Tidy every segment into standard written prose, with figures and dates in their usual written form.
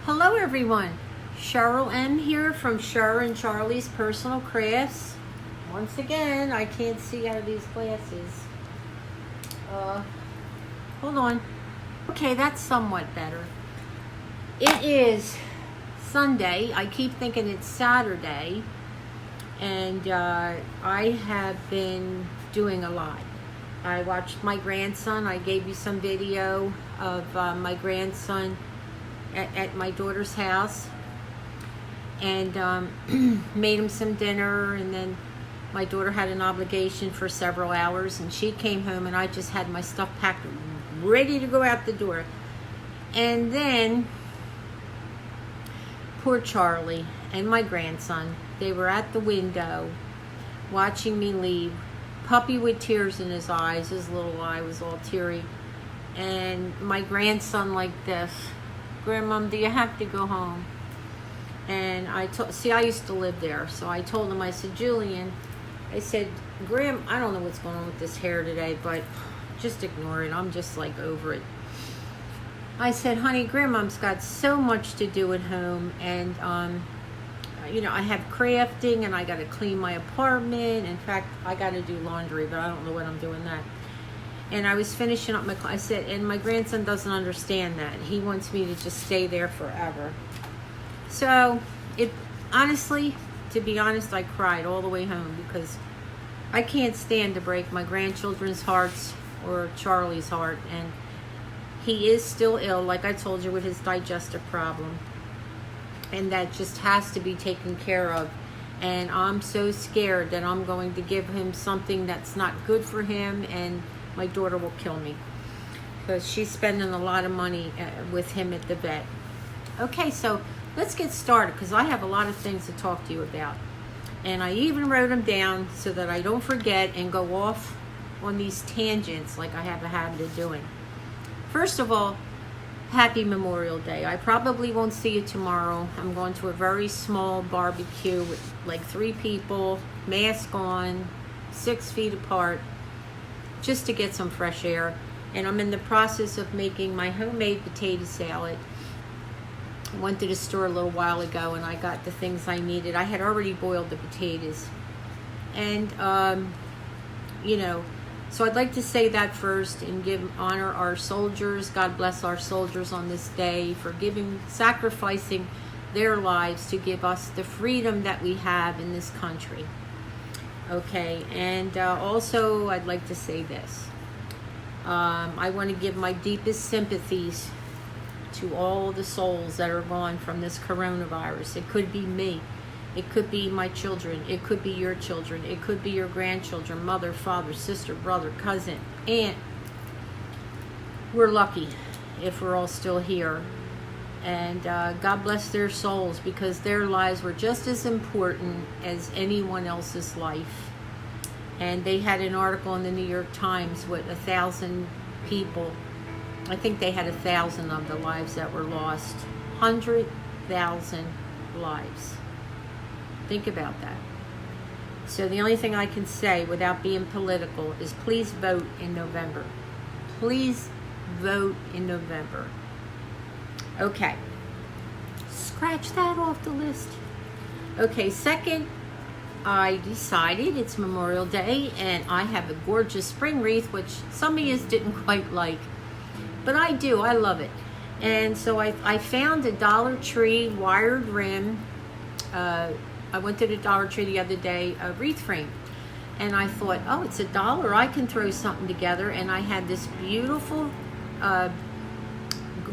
Hello everyone, Cheryl M here from CHER&CHARLIES Personal Crafts. Once again, I can't see out of these glasses. Hold on. Okay, that's somewhat better. It is Sunday. I keep thinking it's Saturday, and I have been doing a lot. I watched my grandson. I gave you some video of my grandson at my daughter's house, and made him some dinner, and then my daughter had an obligation for several hours, and she came home, and I just had my stuff packed ready to go out the door. And then poor Charlie and my grandson, they were at the window watching me leave, puppy with tears in his eyes. His little eye was all teary, and my grandson like this: "Grandmom, do you have to go home?" And I used to live there, so I told him, I said, "Julian," I said, "Graham, I don't know what's going on with this hair today, but just ignore it. I'm just like over it." I said, "Honey, Grandmom's got so much to do at home, and I have crafting, and I got to clean my apartment. In fact, I got to do laundry, but I don't know when I'm doing that." And I was finishing up I said, and my grandson doesn't understand that. He wants me to just stay there forever. So, honestly, to be honest, I cried all the way home, because I can't stand to break my grandchildren's hearts or Charlie's heart. And he is still ill, like I told you, with his digestive problem. And that just has to be taken care of. And I'm so scared that I'm going to give him something that's not good for him, and my daughter will kill me, because she's spending a lot of money with him at the vet. Okay, so let's get started, because I have a lot of things to talk to you about. And I even wrote them down so that I don't forget and go off on these tangents like I have a habit of doing. First of all, happy Memorial Day. I probably won't see you tomorrow. I'm going to a very small barbecue with like 3 people, mask on, 6 feet apart, just to get some fresh air. And I'm in the process of making my homemade potato salad. I went to the store a little while ago, and I got the things I needed. I had already boiled the potatoes. And, so I'd like to say that first and honor our soldiers. God bless our soldiers on this day for sacrificing their lives to give us the freedom that we have in this country. Okay, and also I'd like to say this. I want to give my deepest sympathies to all the souls that are gone from this coronavirus. It could be me. It could be my children. It could be your children. It could be your grandchildren, mother, father, sister, brother, cousin, aunt. We're lucky if we're all still here. And God bless their souls, because their lives were just as important as anyone else's life. And they had an article in the New York Times with 1,000 people. I think they had 1,000 of the lives that were lost. 100,000 lives. Think about that. So the only thing I can say without being political is please vote in November. Please vote in November. Okay. Scratch that off the list. Okay, second, I decided it's Memorial Day, and I have a gorgeous spring wreath, which some of you didn't quite like. But I do. I love it. And so I found a Dollar Tree wired rim. I went to the Dollar Tree the other day, a wreath frame. And I thought, oh, it's $1. I can throw something together. And I had this beautiful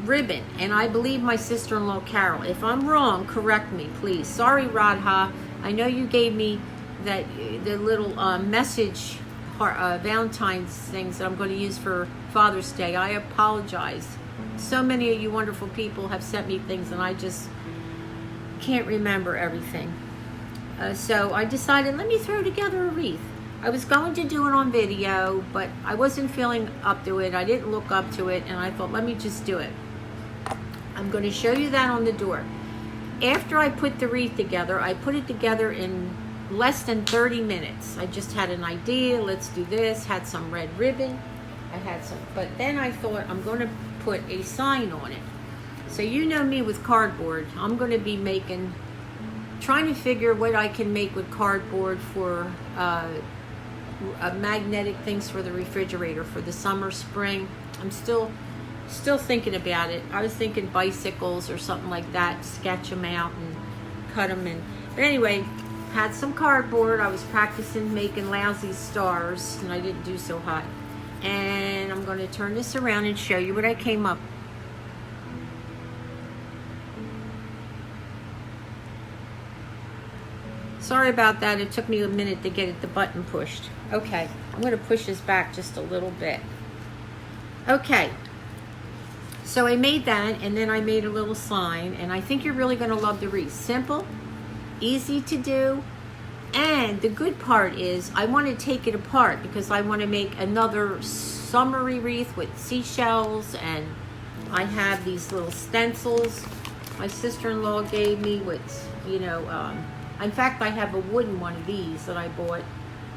ribbon. And I believe my sister-in-law, Carol. If I'm wrong, correct me, please. Sorry, Radha. I know you gave me the little message, Valentine's things that I'm going to use for Father's Day. I apologize. So many of you wonderful people have sent me things, and I just can't remember everything. So I decided, let me throw together a wreath. I was going to do it on video, but I wasn't feeling up to it. I didn't look up to it, and I thought, let me just do it. I'm going to show you that on the door. After I put the wreath together, I put it together in less than 30 minutes. I just had an idea, let's do this, had some red ribbon. But then I thought, I'm going to put a sign on it. So you know me with cardboard. I'm going to be trying to figure what I can make with cardboard for magnetic things for the refrigerator for the summer, spring. I'm still thinking about it. I was thinking bicycles or something like that, sketch them out and cut them in. But anyway, had some cardboard. I was practicing making lousy stars and I didn't do so hot. And I'm going to turn this around and show you what I came up. Sorry about that. It took me a minute to get the button pushed. Okay, I'm going to push this back just a little bit. Okay, so I made that, and then I made a little sign, and I think you're really going to love the wreath. Simple, easy to do, and the good part is I want to take it apart because I want to make another summery wreath with seashells, and I have these little stencils my sister-in-law gave me with, in fact, I have a wooden one of these that I bought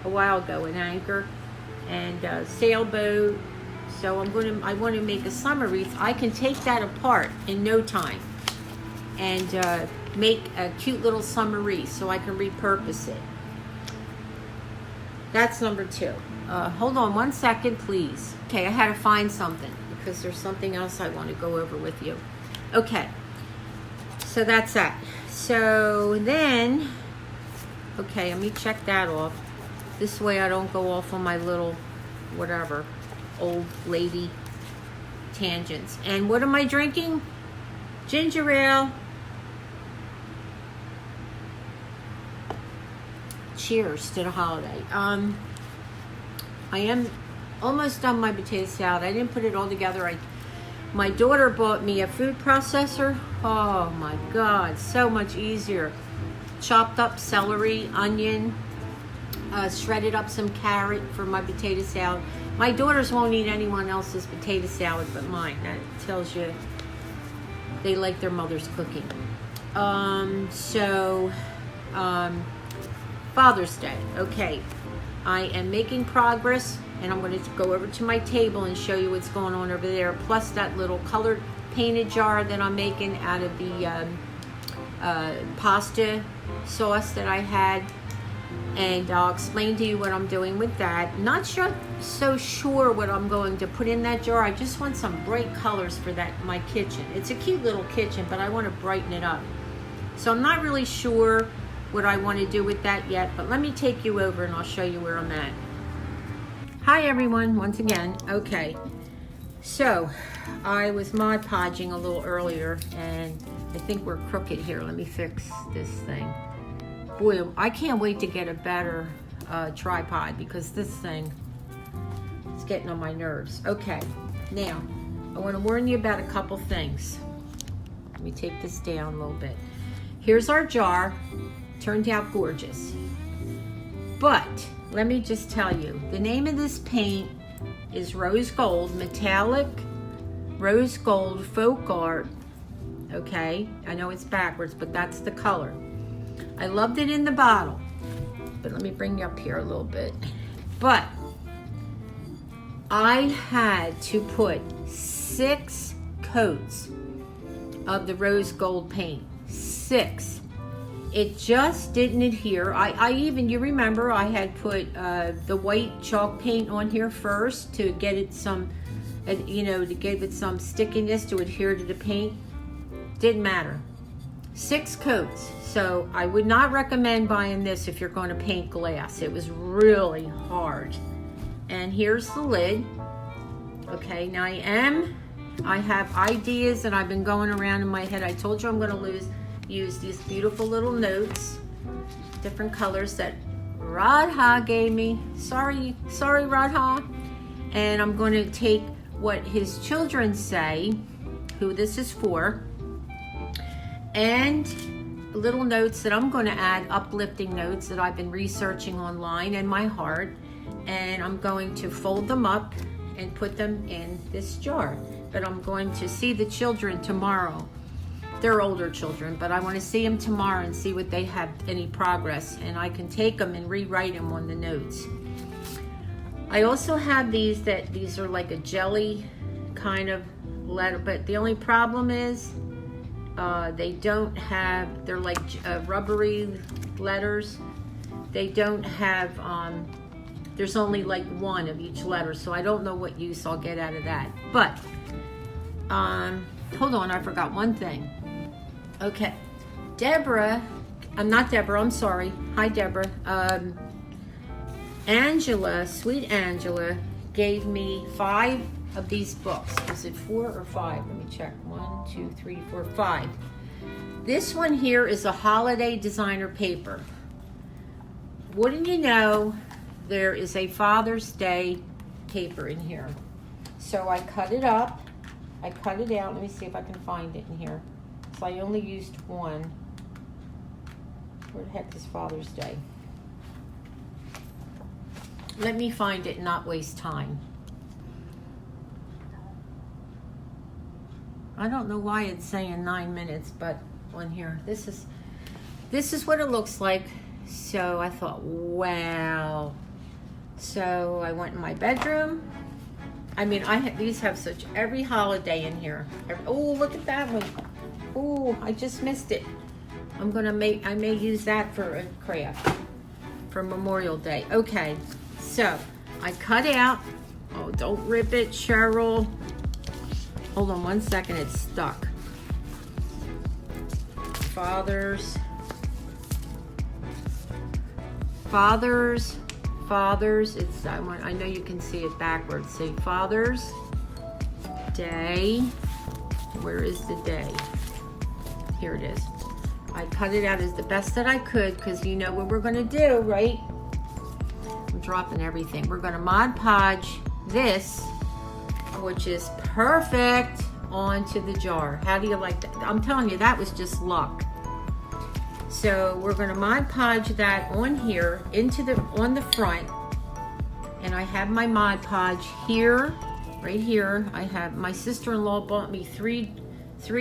a while ago, an anchor and a sailboat. So I want to make a summer wreath. I can take that apart in no time and make a cute little summer wreath so I can repurpose it. That's number 2. Hold on one second, please. Okay, I had to find something because there's something else I want to go over with you. Okay, so that's that. So then, okay, let me check that off. This way I don't go off on my little, whatever, old lady tangents. And what am I drinking? Ginger ale. Cheers to the holiday. I am almost done my potato salad. I didn't put it all together. My daughter bought me a food processor. Oh my God, so much easier. Chopped up celery, onion, shredded up some carrot for my potato salad. My daughters won't eat anyone else's potato salad but mine. That tells you they like their mother's cooking. Father's Day. Okay, I am making progress, and I'm going to go over to my table and show you what's going on over there, plus that little colored painted jar that I'm making out of the pasta sauce that I had, and I'll explain to you what I'm doing with that. Not so sure what I'm going to put in that jar. I just want some bright colors for my kitchen. It's a cute little kitchen, but I want to brighten it up. So I'm not really sure what I want to do with that yet, but let me take you over and I'll show you where I'm at. Hi everyone, once again. Okay, so I was Mod Podging a little earlier, and I think we're crooked here. Let me fix this thing. Boy, I can't wait to get a better tripod because this thing is getting on my nerves. Okay, now I want to warn you about a couple things. Let me take this down a little bit. Here's our jar. Turned out gorgeous. But let me just tell you, the name of this paint is Rose Gold, Metallic Rose Gold Folk Art. Okay, I know it's backwards, but that's the color. I loved it in the bottle, but let me bring you up here a little bit. But I had to put 6 coats of the rose gold paint. 6. It just didn't adhere. I even, you remember, I had put the white chalk paint on here first to get it some, to give it some stickiness to adhere to the paint. Didn't matter. 6 coats. So I would not recommend buying this if you're going to paint glass. It was really hard. And here's the lid. Okay, now I have ideas that I've been going around in my head. I told you I'm going to use these beautiful little notes, different colors that Radha gave me. Sorry Radha. And I'm going to take what his children say, who this is for, and little notes that I'm going to add, uplifting notes that I've been researching online in my heart, and I'm going to fold them up and put them in this jar. But I'm going to see the children tomorrow. They're older children, but I want to see them tomorrow and see what they have, any progress, and I can take them and rewrite them on the notes. I also have these are like a jelly kind of letter, but the only problem is They don't have, they're like rubbery letters. They don't have, there's only like one of each letter, so I don't know what use I'll get out of that. But, hold on, I forgot one thing. Okay, Deborah, not Deborah, I'm sorry. Hi, Deborah. Angela, sweet Angela, gave me 5 of these books. Is it 4 or 5? Let me check. 1, 2, 3, 4, 5. This one here is a holiday designer paper. Wouldn't you know, there is a Father's Day paper in here. So I cut it up. I cut it out. Let me see if I can find it in here. So I only used one. Where the heck is Father's Day? Let me find it and not waste time. I don't know why it's saying 9 minutes, but on here, this is what it looks like. So I thought, wow. So I went in my bedroom. I mean, these have such every holiday in here. Oh, look at that one. Oh, I just missed it. I may use that for a craft for Memorial Day. Okay, so I cut out. Oh, don't rip it, Cheryl. Hold on 1 second, it's stuck. Fathers. It's I know you can see it backwards. Say Father's Day. Where is the day? Here it is. I cut it out as the best that I could because you know what we're going to do, right? I'm dropping everything. We're going to Mod Podge this, which is perfect, onto the jar. How do you like that? I'm telling you, that was just luck. So we're going to Mod Podge that on here on the front, and I have my Mod Podge here, right here. I have my sister-in-law bought me three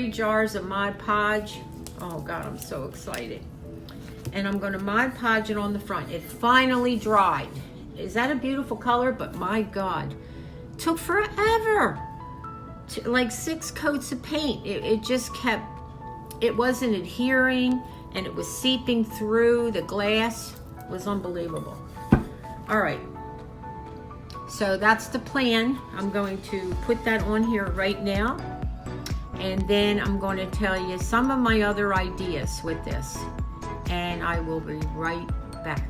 jars of Mod Podge. Oh God, I'm so excited. And I'm going to Mod Podge it on the front. It finally dried. Is that a beautiful color? But my God, it took forever. Like 6 coats of paint. It just kept, it wasn't adhering, and it was seeping through the glass. It was unbelievable. All right. So that's the plan. I'm going to put that on here right now. And then I'm going to tell you some of my other ideas with this. And I will be right back.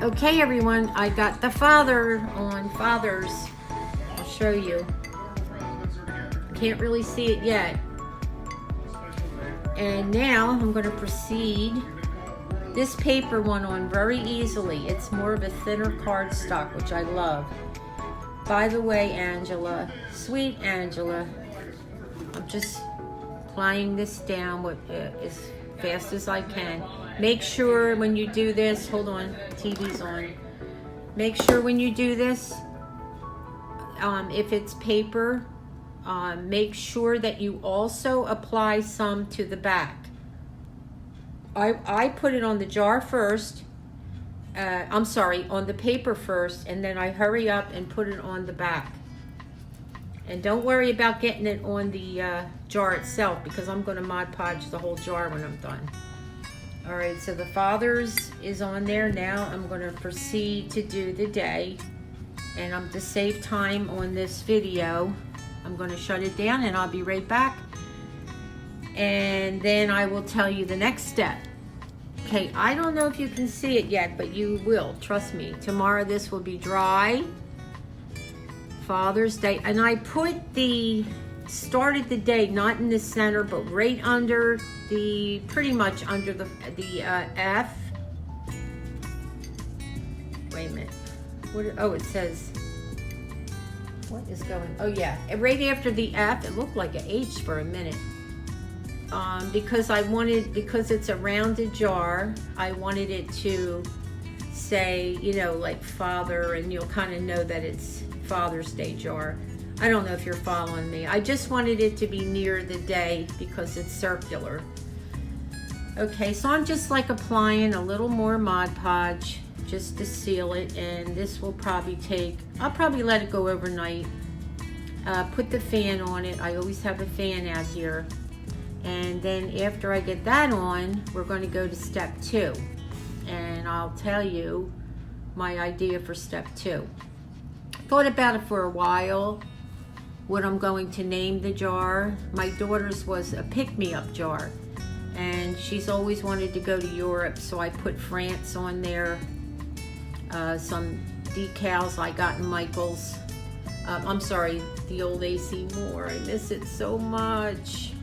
Okay, everyone, I got the father on Fathers. I'll show you. Can't really see it yet. And now I'm going to proceed. This paper went on very easily. It's more of a thinner cardstock, which I love. By the way, Angela, sweet Angela, I'm just plying this down as fast as I can. Make sure when you do this, hold on, TV's on. Make sure when you do this, if it's paper, make sure that you also apply some to the back. I put it on the jar first. I'm sorry, on the paper first, and then I hurry up and put it on the back. And don't worry about getting it on the jar itself, because I'm going to Mod Podge the whole jar when I'm done. All right, so the Father's is on there now. I'm going to proceed to do the day. And to save time on this video, I'm going to shut it down and I'll be right back. And then I will tell you the next step. Okay, I don't know if you can see it yet, but you will, trust me. Tomorrow this will be dry. Father's Day. And I started the day not in the center, but right under pretty much under the F. Wait a minute. It says, what is going, oh yeah, right after the F. It looked like an H for a minute. Because it's a rounded jar, I wanted it to say, like Father, and you'll kind of know that it's Father's Day jar. I don't know if you're following me. I just wanted it to be near the day because it's circular. Okay, so I'm just like applying a little more Mod Podge just to seal it, and this will probably I'll probably let it go overnight. put the fan on it. I always have a fan out here. And then after I get that on, we're going to go to step 2. And I'll tell you my idea for step 2. Thought about it for a while, what I'm going to name the jar. My daughter's was a pick-me-up jar, and she's always wanted to go to Europe, so I put France on there. Some decals I got in Michael's. I'm sorry, the old AC Moore. I miss it so much.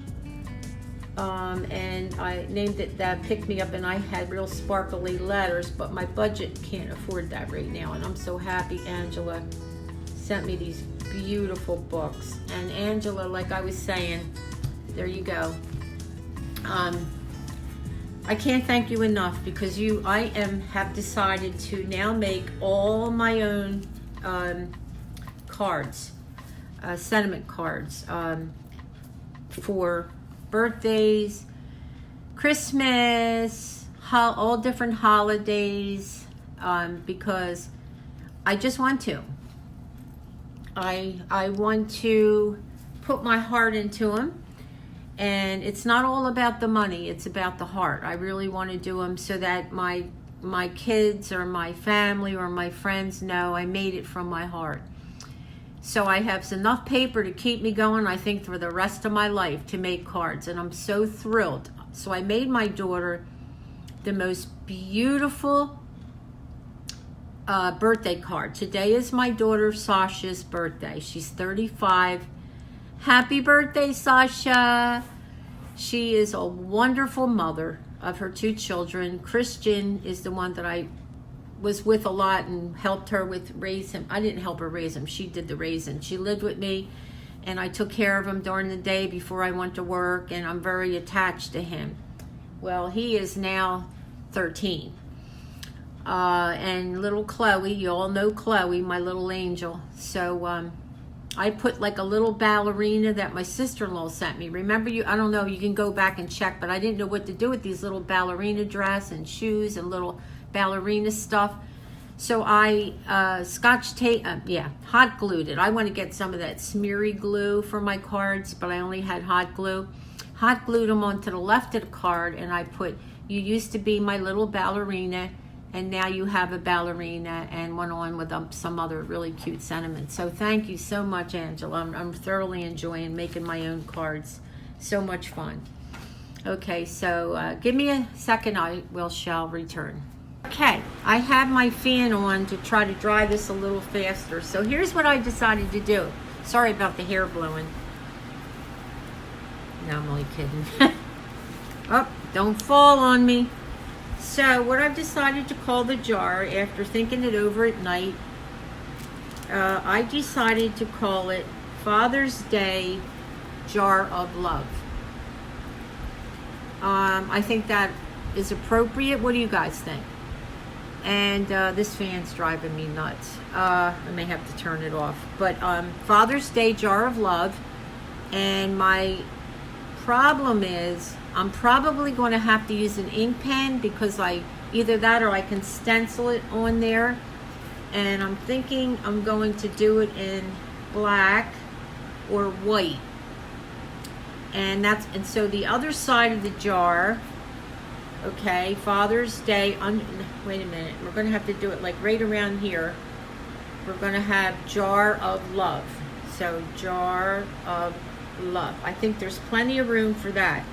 And I named it that Pick Me Up, and I had real sparkly letters, but my budget can't afford that right now, and I'm so happy Angela sent me these beautiful books. And Angela, like I was saying, there you go. I can't thank you enough, because have decided to now make all my own cards, sentiment cards, for birthdays, Christmas, all different holidays, because I just want to. I want to put my heart into them, and it's not all about the money, it's about the heart. I really want to do them so that my kids or my family or my friends know I made it from my heart. So I have enough paper to keep me going, I think, for the rest of my life to make cards, and I'm so thrilled. So I made my daughter the most beautiful birthday card. Today is my daughter Sasha's birthday. She's 35. Happy birthday, Sasha. She is a wonderful mother of her 2 children. Christian is the one that I was with a lot and helped her with raise him. I didn't help her raise him. She did the raising. She lived with me, and I took care of him during the day before I went to work, and I'm very attached to him. Well, he is now 13. And little Chloe, you all know Chloe, my little angel. So I put like a little ballerina that my sister-in-law sent me. Remember, I don't know, you can go back and check, but I didn't know what to do with these little ballerina dress and shoes and little ballerina stuff. So I hot glued it. I want to get some of that smeary glue for my cards, but I only had hot glue. Hot glued them onto the left of the card, and I put, you used to be my little ballerina, and now you have a ballerina, and went on with some other really cute sentiments. So thank you so much, Angela. I'm thoroughly enjoying making my own cards. So much fun. Okay, so give me a second. I shall return. Okay, I have my fan on to try to dry this a little faster. So here's what I decided to do. Sorry about the hair blowing. No, I'm only kidding. Oh, don't fall on me. So what I've decided to call the jar, after thinking it over at night, I decided to call it Father's Day Jar of Love. I think that is appropriate. What do you guys think? And this fan's driving me nuts. I may have to turn it off. But Father's Day Jar of Love. And my problem is I'm probably going to have to use an ink pen, because either that or I can stencil it on there. And I'm thinking I'm going to do it in black or white. And so the other side of the jar, okay, Father's Day, wait a minute, we're going to have to do it like right around here. We're going to have Jar of Love. So Jar of Love. I think there's plenty of room for that.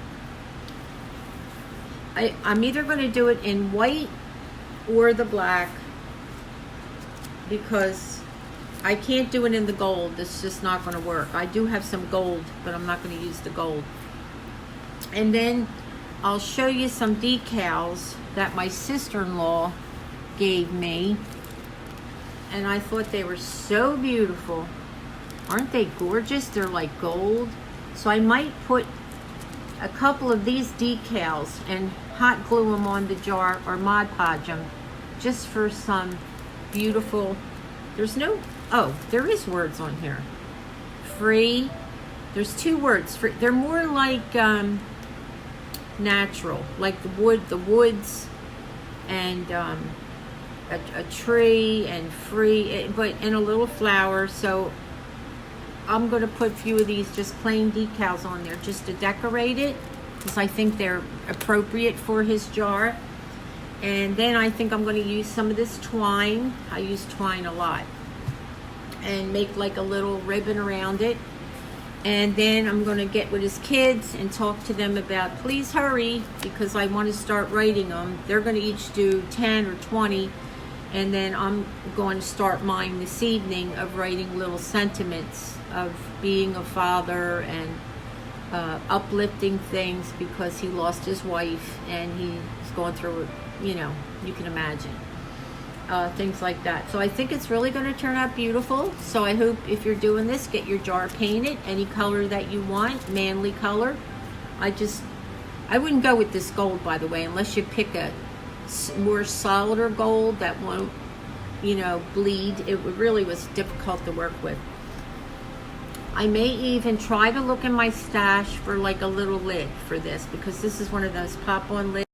I'm either going to do it in white or the black, because I can't do it in the gold. It's just not going to work. I do have some gold, but I'm not going to use the gold. And then I'll show you some decals that my sister-in-law gave me, and I thought they were so beautiful. Aren't they gorgeous? They're like gold. So I might put a couple of these decals and hot glue them on the jar, or Mod Podge them, just for some beautiful, there is words on here. Free, there's 2 words. Free. They're more like natural, like the woods, and a tree, and free, but in a little flower. So I'm going to put a few of these just plain decals on there just to decorate it, because I think they're appropriate for his jar. And then I think I'm going to use some of this twine. I use twine a lot. And make like a little ribbon around it. And then I'm going to get with his kids and talk to them about, please hurry, because I want to start writing them. They're going to each do 10 or 20. And then I'm going to start mine this evening of writing little sentiments of being a father and uplifting things, because he lost his wife and he's going through, you know, you can imagine. Things like that. So I think it's really going to turn out beautiful. So I hope if you're doing this, get your jar painted any color that you want, manly color. I wouldn't go with this gold, by the way, unless you pick a more solider gold that won't, you know, bleed. It really was difficult to work with. I may even try to look in my stash for like a little lid for this, because this is one of those pop-on lids.